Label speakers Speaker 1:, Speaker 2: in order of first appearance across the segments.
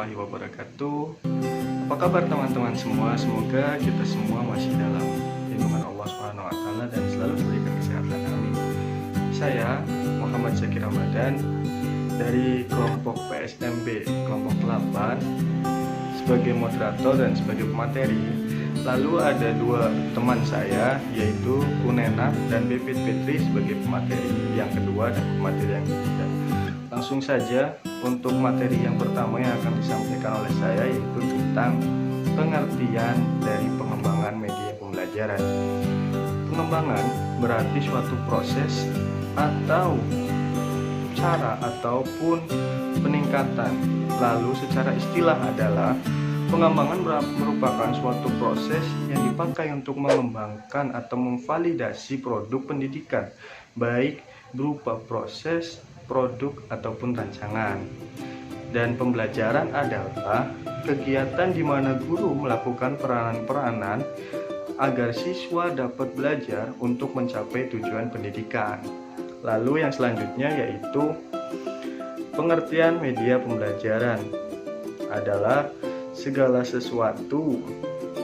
Speaker 1: warahmatullahi wabarakatuh. Apa kabar teman-teman semua? Semoga kita semua masih dalam lindungan Allah SWT dan selalu diberikan kesehatan. Amin. Saya Muhammad Zakir Ramadan dari kelompok PSMB kelompok 8 sebagai moderator dan sebagai pemateri. Lalu ada dua teman saya, yaitu Kunena dan Bebet Petri sebagai pemateri yang kedua dan pemateri yang ketiga. Langsung saja untuk materi yang pertama yang akan disampaikan oleh saya, yaitu tentang pengertian dari pengembangan media pembelajaran. Pengembangan berarti suatu proses atau cara ataupun peningkatan. Lalu secara istilah adalah pengembangan merupakan suatu proses yang dipakai untuk mengembangkan atau memvalidasi produk pendidikan, baik berupa proses, produk, ataupun rancangan. Dan pembelajaran adalah kegiatan di mana guru melakukan peranan-peranan agar siswa dapat belajar untuk mencapai tujuan pendidikan. Lalu yang selanjutnya yaitu pengertian media pembelajaran adalah segala sesuatu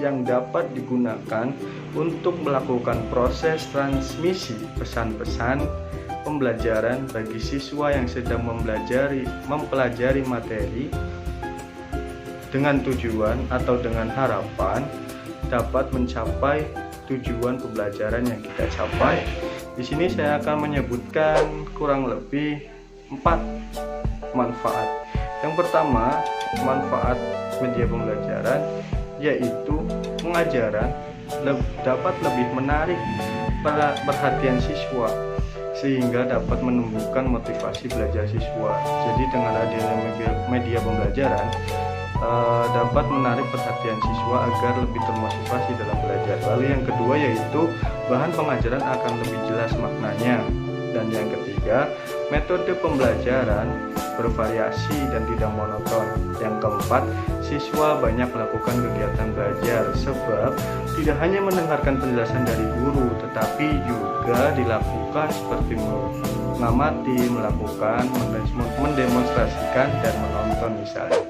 Speaker 1: yang dapat digunakan untuk melakukan proses transmisi pesan-pesan pembelajaran bagi siswa yang sedang mempelajari materi dengan tujuan atau dengan harapan dapat mencapai tujuan pembelajaran yang kita capai. Di sini saya akan menyebutkan kurang lebih 4 manfaat. Yang pertama, manfaat media pembelajaran yaitu pengajaran dapat lebih menarik perhatian siswa sehingga dapat menumbuhkan motivasi belajar siswa. Jadi dengan adanya media pembelajaran dapat menarik perhatian siswa agar lebih termotivasi dalam belajar. Lalu yang kedua yaitu bahan pengajaran akan lebih jelas maknanya. Dan yang ketiga, metode pembelajaran bervariasi dan tidak monoton. Yang keempat, siswa banyak melakukan kegiatan belajar sebab tidak hanya mendengarkan penjelasan dari guru, tetapi juga dilakukan seperti mengamati, melakukan, mendemonstrasikan, dan menonton misalnya.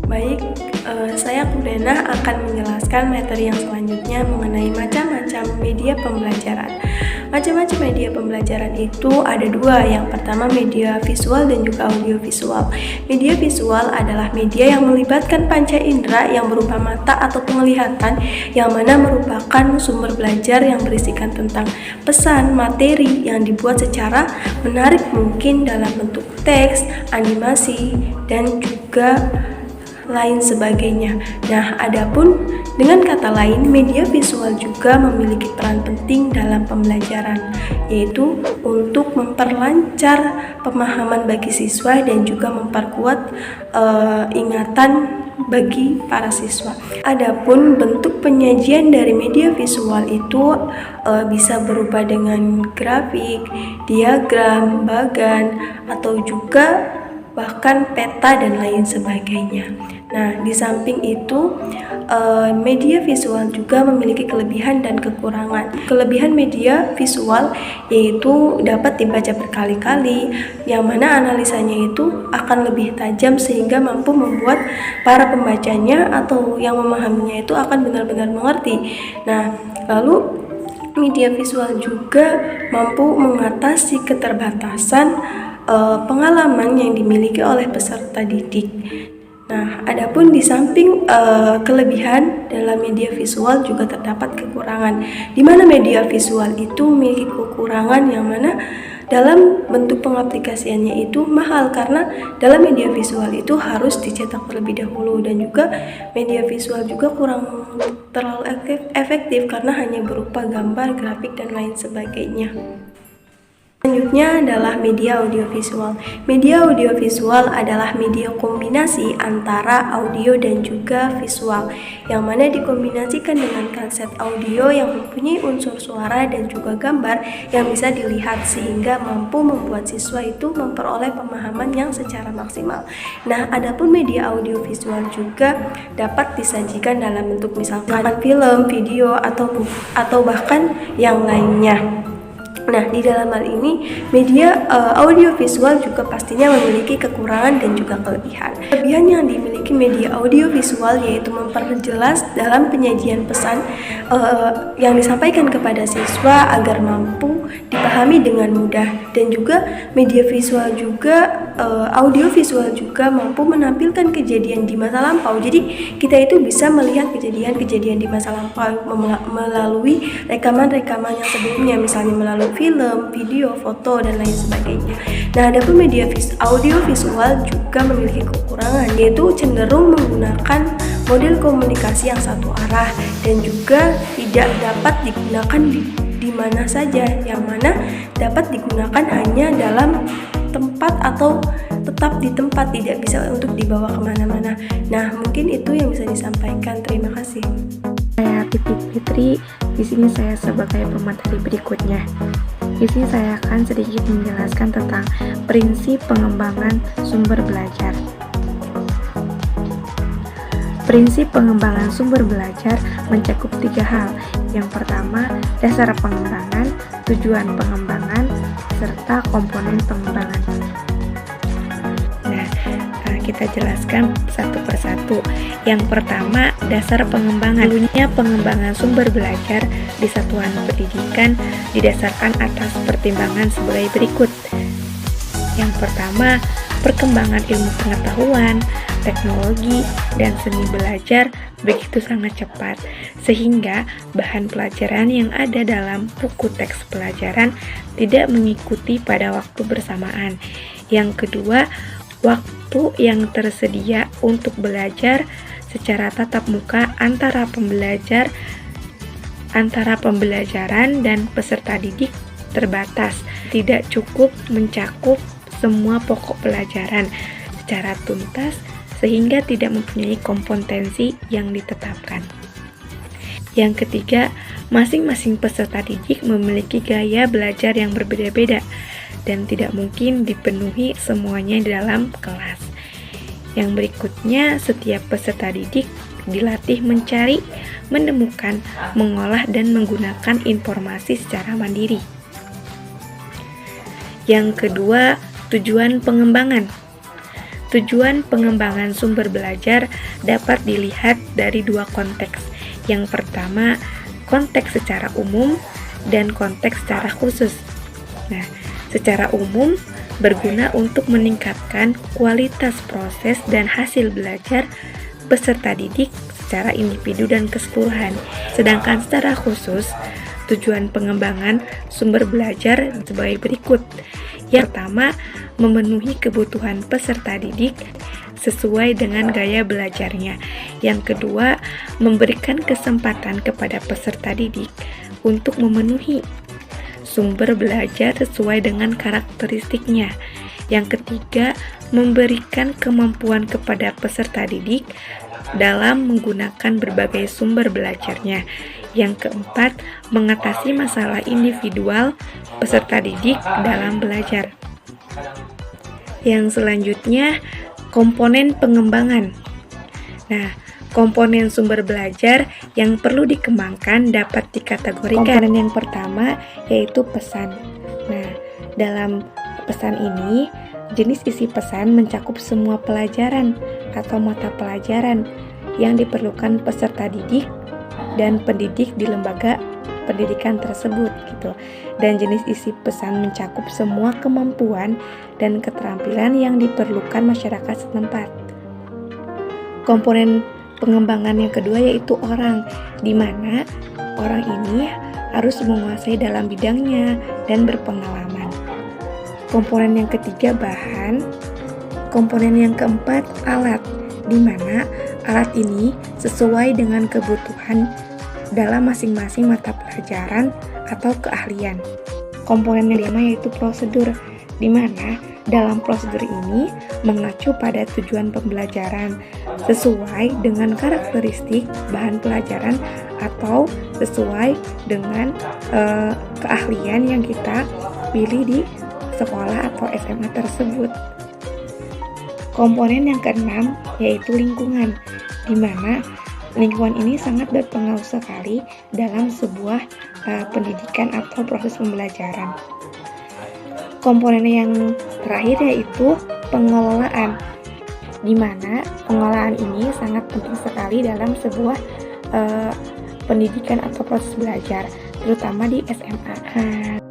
Speaker 2: Baik, saya Kunena akan menjelaskan materi yang selanjutnya mengenai macam-macam media pembelajaran. Macam-macam media pembelajaran itu ada dua. Yang pertama media visual dan juga audiovisual. Media visual adalah media yang melibatkan panca indera yang berupa mata atau penglihatan, yang mana merupakan sumber belajar yang berisikan tentang pesan, materi yang dibuat secara menarik mungkin dalam bentuk teks, animasi, dan juga lain sebagainya. Nah, adapun dengan kata lain, media visual juga memiliki peran penting dalam pembelajaran, yaitu untuk memperlancar pemahaman bagi siswa dan juga memperkuat ingatan bagi para siswa. Adapun bentuk penyajian dari media visual itu bisa berupa dengan grafik, diagram, bagan, atau juga bahkan peta dan lain sebagainya. Nah, di samping itu media visual juga memiliki kelebihan dan kekurangan. Kelebihan media visual yaitu dapat dibaca berkali-kali, yang mana analisanya itu akan lebih tajam sehingga mampu membuat para pembacanya atau yang memahaminya itu akan benar-benar mengerti. Nah, lalu media visual juga mampu mengatasi keterbatasan pengalaman yang dimiliki oleh peserta didik. Nah, adapun di samping kelebihan dalam media visual juga terdapat kekurangan, di mana media visual itu memiliki kekurangan yang mana dalam bentuk pengaplikasiannya itu mahal, karena dalam media visual itu harus dicetak terlebih dahulu, dan juga media visual juga kurang terlalu efektif karena hanya berupa gambar, grafik, dan lain sebagainya. Selanjutnya adalah media audiovisual. Media audiovisual adalah media kombinasi antara audio dan juga visual, yang mana dikombinasikan dengan kaset audio yang mempunyai unsur suara dan juga gambar yang bisa dilihat, sehingga mampu membuat siswa itu memperoleh pemahaman yang secara maksimal. Nah, adapun media audiovisual juga dapat disajikan dalam bentuk misalkan film, video, atau bahkan yang lainnya. Nah, di dalam hal ini, media audiovisual juga pastinya memiliki kekurangan dan juga kelebihan. Kelebihan yang dimiliki media audiovisual yaitu memperjelas dalam penyajian pesan yang disampaikan kepada siswa agar mampu dipahami dengan mudah, dan juga media visual juga audiovisual juga mampu menampilkan kejadian di masa lampau. Jadi kita itu bisa melihat kejadian-kejadian di masa lampau melalui rekaman-rekaman yang sebelumnya, misalnya melalui film, video, foto, dan lain sebagainya. Nah, adapun media audiovisual juga memiliki kekurangan, yaitu cenderung menggunakan model komunikasi yang satu arah dan juga tidak dapat digunakan di mana saja, yang mana dapat digunakan hanya dalam tempat atau tetap di tempat, tidak bisa untuk dibawa kemana-mana. Nah, mungkin itu yang bisa disampaikan. Terima kasih.
Speaker 3: Saya Titik Fitri, di sini saya sebagai pemateri berikutnya. Di sini saya akan sedikit menjelaskan tentang prinsip pengembangan sumber belajar. Prinsip pengembangan sumber belajar mencakup 3 hal. Yang pertama, dasar pengembangan, tujuan pengembangan, serta komponen pengembangan. Kita jelaskan satu persatu. Yang pertama, dasar pengembangan. Dulunya pengembangan sumber belajar di satuan pendidikan didasarkan atas pertimbangan sebagai berikut. Yang pertama, perkembangan ilmu pengetahuan, teknologi, dan seni belajar begitu sangat cepat, sehingga bahan pelajaran yang ada dalam buku teks pelajaran tidak mengikuti pada waktu bersamaan. Yang kedua, waktu yang tersedia untuk belajar secara tatap muka antara pembelajaran dan peserta didik terbatas, tidak cukup mencakup semua pokok pelajaran secara tuntas sehingga tidak mempunyai kompetensi yang ditetapkan. Yang ketiga, masing-masing peserta didik memiliki gaya belajar yang berbeda-beda dan tidak mungkin dipenuhi semuanya di dalam kelas. Yang berikutnya, setiap peserta didik dilatih mencari, menemukan, mengolah, dan menggunakan informasi secara mandiri. Yang kedua, tujuan pengembangan. Tujuan pengembangan sumber belajar dapat dilihat dari 2 konteks. Yang pertama, konteks secara umum dan konteks secara khusus. Nah, secara umum berguna untuk meningkatkan kualitas proses dan hasil belajar peserta didik secara individu dan keseluruhan. Sedangkan secara khusus, tujuan pengembangan sumber belajar sebagai berikut. Yang pertama, memenuhi kebutuhan peserta didik sesuai dengan gaya belajarnya. Yang kedua, memberikan kesempatan kepada peserta didik untuk memenuhi sumber belajar sesuai dengan karakteristiknya. Yang ketiga, memberikan kemampuan kepada peserta didik dalam menggunakan berbagai sumber belajarnya. Yang keempat, mengatasi masalah individual peserta didik dalam belajar. Yang selanjutnya, komponen pengembangan. Nah, komponen sumber belajar yang perlu dikembangkan dapat dikategorikan. Komponen yang pertama yaitu pesan. Nah, dalam pesan ini, jenis isi pesan mencakup semua pelajaran atau mata pelajaran yang diperlukan peserta didik dan pendidik di lembaga pendidikan tersebut gitu. Dan jenis isi pesan mencakup semua kemampuan dan keterampilan yang diperlukan masyarakat setempat. Komponen pengembangan yang kedua yaitu orang, di mana orang ini harus menguasai dalam bidangnya dan berpengalaman. Komponen yang ketiga bahan. Komponen yang keempat alat, di mana alat ini sesuai dengan kebutuhan dalam masing-masing mata pelajaran atau keahlian. komponen yang kelima yaitu prosedur, di mana dalam prosedur ini mengacu pada tujuan pembelajaran sesuai dengan karakteristik bahan pelajaran atau sesuai dengan keahlian yang kita pilih di sekolah atau SMA tersebut. Komponen yang keenam yaitu lingkungan, di mana lingkungan ini sangat berpengaruh sekali dalam sebuah pendidikan atau proses pembelajaran. Komponen yang terakhir yaitu pengelolaan, di mana pengelolaan ini sangat penting sekali dalam sebuah pendidikan atau proses belajar, terutama di SMA.